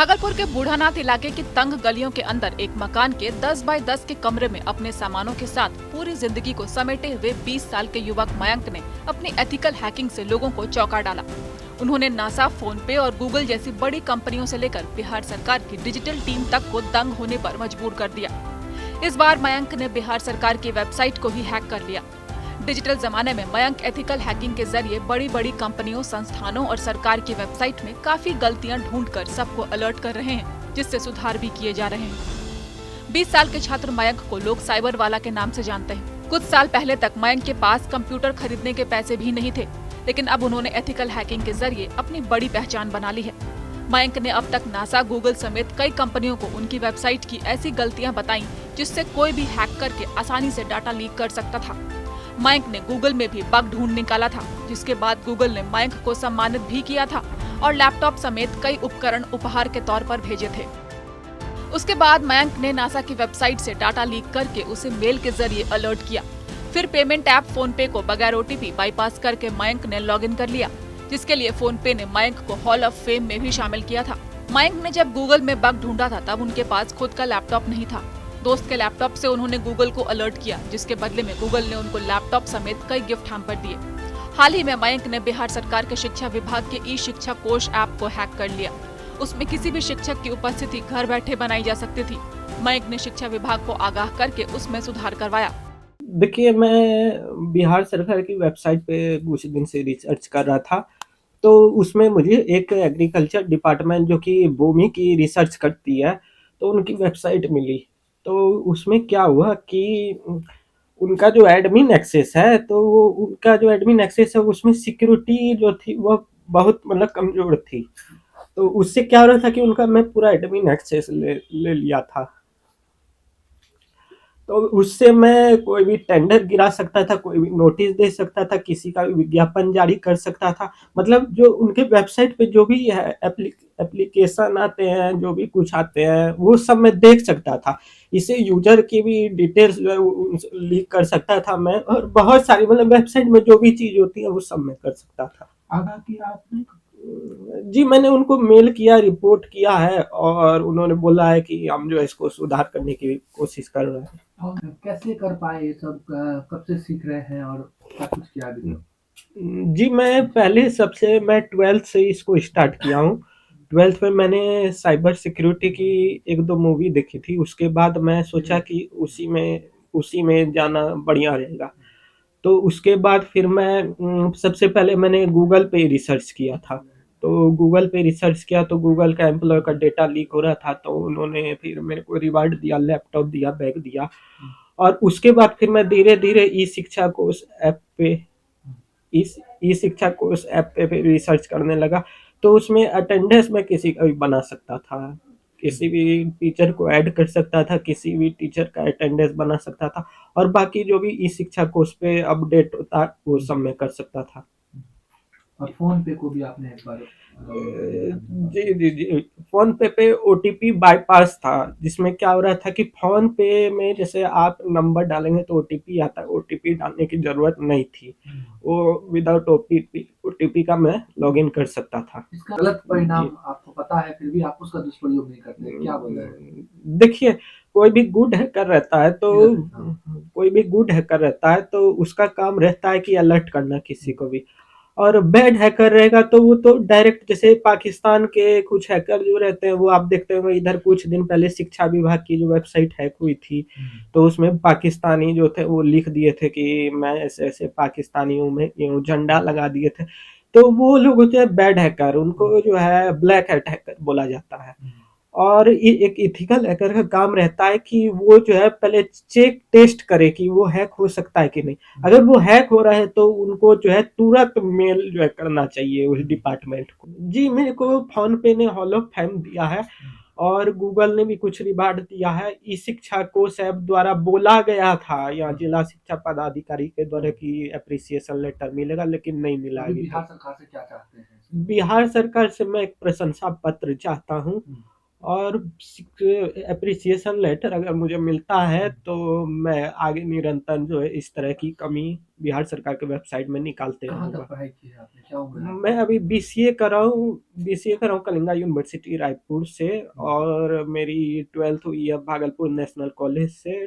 भागलपुर के बूढ़ानाथ इलाके की तंग गलियों के अंदर एक मकान के 10 बाय 10 के कमरे में अपने सामानों के साथ पूरी जिंदगी को समेटे हुए 20 साल के युवक मयंक ने अपनी एथिकल हैकिंग से लोगों को चौंका डाला। उन्होंने नासा, फोन पे और गूगल जैसी बड़ी कंपनियों से लेकर बिहार सरकार की डिजिटल टीम तक को दंग होने पर मजबूर कर दिया। इस बार मयंक ने बिहार सरकार की वेबसाइट को ही हैक कर लिया। डिजिटल जमाने में मयंक एथिकल हैकिंग के जरिए बड़ी बड़ी कंपनियों, संस्थानों और सरकार की वेबसाइट में काफी गलतियां ढूंढकर सबको अलर्ट कर रहे हैं, जिससे सुधार भी किए जा रहे हैं। 20 साल के छात्र मयंक को लोग साइबर वाला के नाम से जानते हैं। कुछ साल पहले तक मयंक के पास कंप्यूटर खरीदने के पैसे भी नहीं थे, लेकिन अब उन्होंने एथिकल हैकिंग के जरिए अपनी बड़ी पहचान बना ली है। मयंक ने अब तक नासा, गूगल समेत कई कंपनियों को उनकी वेबसाइट की ऐसी गलतियां बताई जिससे कोई भी हैक करके आसानी से डाटा लीक कर सकता था। मयंक ने गूगल में भी बग ढूंढ निकाला था, जिसके बाद गूगल ने मयंक को सम्मानित भी किया था और लैपटॉप समेत कई उपकरण उपहार के तौर पर भेजे थे। उसके बाद मयंक ने नासा की वेबसाइट से डाटा लीक करके उसे मेल के जरिए अलर्ट किया। फिर पेमेंट ऐप फोन पे को बगैर ओटीपी बाईपास करके मयंक ने लॉगिन कर लिया, जिसके लिए फोन पे ने मयंक को हॉल ऑफ फेम में भी शामिल किया था। मयंक ने जब गूगल में बग ढूंढा था तब उनके पास खुद का लैपटॉप नहीं था। दोस्त के लैपटॉप से उन्होंने गूगल को अलर्ट किया, जिसके बदले में गूगल ने उनको लैपटॉप समेत कई गिफ्ट हैम्पर दिए। हाल ही में मयंक ने बिहार सरकार के शिक्षा विभाग के ई शिक्षा कोष ऐप को हैक कर लिया। उसमें किसी भी शिक्षक की उपस्थिति घर बैठे बनाई जा सकती थी। मयंक ने शिक्षा विभाग को आगाह करके उसमें सुधार करवाया। देखिए, मैं बिहार सरकार की वेबसाइट पे कुछ दिन से रिसर्च कर रहा था, तो उसमें मुझे एक एग्रीकल्चर डिपार्टमेंट जो कि भूमि की रिसर्च करती है, तो उनकी वेबसाइट मिली। तो उसमें क्या हुआ कि उनका जो एडमिन एक्सेस है, तो वो उनका जो एडमिन एक्सेस है उसमें सिक्योरिटी जो थी वो बहुत मतलब कमज़ोर थी। तो उससे क्या हो रहा था कि उनका मैं पूरा एडमिन एक्सेस ले ले लिया था। तो उससे मैं कोई भी टेंडर गिरा सकता था, कोई भी नोटिस दे सकता था, किसी का भी विज्ञापन जारी कर सकता था। मतलब जो उनके वेबसाइट पे जो भी है एप्लीकेशन आते हैं, जो भी कुछ आते हैं, वो सब मैं देख सकता था। इससे यूज़र की भी डिटेल्स जो है वो लीक कर सकता था मैं, और बहुत सारी मतलब वेबसाइट में जो भी चीज़ होती है वो सब मैं कर सकता था। आगाह किया आपने? जी, मैंने उनको मेल किया, रिपोर्ट किया है और उन्होंने बोला है कि हम जो है इसको सुधार करने की कोशिश कर रहे हैं। और कैसे कर पाए ये सब? कब से सीख रहे हैं और क्या कुछ किया अभी तक? जी, मैं 12th से इसको स्टार्ट किया हूँ। 12th में मैंने साइबर सिक्योरिटी की 1-2 मूवी देखी थी, उसके बाद मैं सोचा कि उसी में जाना बढ़िया रहेगा। तो उसके बाद फिर मैं सबसे पहले मैंने गूगल पे रिसर्च किया था। तो गूगल पे रिसर्च किया तो गूगल का एम्प्लॉय का डेटा लीक हो रहा था, तो उन्होंने फिर मेरे को रिवार्ड दिया, लैपटॉप दिया, बैग दिया। और उसके बाद फिर मैं धीरे-धीरे इस ई शिक्षा कोर्स ऐप पे फिर रिसर्च करने लगा। तो उसमें अटेंडेंस मैं किसी का भी बना सकता था, किसी भी टीचर को ऐड कर सकता था, किसी भी टीचर का अटेंडेंस बना सकता था, और बाकी जो भी ई शिक्षा कोर्स पे अपडेट होता वो सब मैं कर सकता था। और फ़ोन पे को भी आपने एक बार जी, जी, जी। फ़ोन पे ओटीपी बाईपास था, जिसमें क्या हो रहा था कि फ़ोन पे में जैसे आप नंबर डालेंगे तो ओटीपी आता है, ओटीपी डालने की ज़रूरत नहीं थी। वो विदाउट ओटीपी का मैं लॉगिन कर सकता था। इसका गलत जी। परिणाम आपको पता है, फिर भी आप उसका दुष्प्रयोग नहीं करते, क्या वजह है? देखिए, कोई भी गुड हैकर रहता है तो हाँ। कोई भी गुड हैकर रहता है तो उसका काम रहता है कि अलर्ट करना किसी को भी। और बैड हैकर रहेगा तो वो तो डायरेक्ट, जैसे पाकिस्तान के कुछ हैकर जो रहते हैं वो आप देखते होंगे, इधर कुछ दिन पहले शिक्षा विभाग की जो वेबसाइट हैक हुई थी, तो उसमें पाकिस्तानी जो थे वो लिख दिए थे कि मैं ऐसे-ऐसे पाकिस्तानी हूँ, मैं ये हूँ, झंडा लगा दिए थे। तो वो लोग होते हैं बैड हैकर, उनको जो है ब्लैक हैट हैकर बोला जाता है। और ये एक एथिकल हैकर का काम रहता है कि वो जो है पहले चेक टेस्ट करे कि वो हैक हो सकता है कि नहीं। अगर वो हैक हो रहा है तो उनको जो है तुरंत मेल जो है करना चाहिए उस डिपार्टमेंट को। जी, मेरे को फ़ोन पे ने हॉल ऑफ फेम दिया है और गूगल ने भी कुछ रिवार्ड दिया है। ई शिक्षा कोष ऐप द्वारा बोला गया था या जिला शिक्षा पदाधिकारी के द्वारा कि एप्रिसिएशन लेटर मिलेगा, लेकिन नहीं मिला अभी अभी बिहार तक। सरकार से क्या चाहते हैं? बिहार सरकार से मैं एक प्रशंसा पत्र चाहता हूँ और एप्रिसिएशन लेटर अगर मुझे मिलता है तो मैं आगे निरंतर जो है इस तरह की कमी बिहार सरकार के वेबसाइट में निकालते कहाँ तक रहूँगा। पढ़ाई की है आपने? क्या उम्र है आपकी? मैं अभी बीसीए कर रहा हूँ कलिंगा यूनिवर्सिटी रायपुर से, और मेरी 12th हुई है भागलपुर नेशनल कॉलेज से,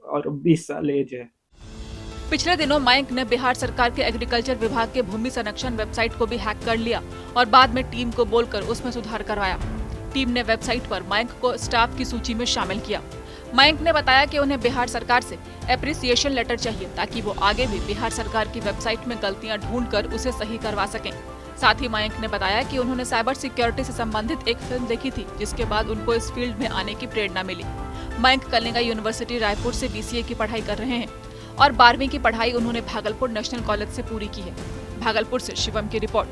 और 20 साल एज है। पिछले दिनों मयंक ने बिहार सरकार के एग्रीकल्चर विभाग के भूमि संरक्षण वेबसाइट को भी हैक कर लिया और बाद में टीम को बोलकर उसमें सुधार करवाया। टीम ने वेबसाइट पर मयंक को स्टाफ की सूची में शामिल किया। मयंक ने बताया कि उन्हें बिहार सरकार से एप्रिसिएशन लेटर चाहिए ताकि वो आगे भी बिहार सरकार की वेबसाइट में गलतियां ढूंढकर उसे सही करवा सकें। साथ ही मयंक ने बताया कि उन्होंने साइबर सिक्योरिटी से संबंधित एक फिल्म देखी थी, जिसके बाद उनको इस फील्ड में आने की प्रेरणा मिली। मयंक कलिंगा यूनिवर्सिटी रायपुर से बीसीए की पढ़ाई कर रहे हैं और 12वीं की पढ़ाई उन्होंने भागलपुर नेशनल कॉलेज से पूरी की है। भागलपुर से शिवम की रिपोर्ट।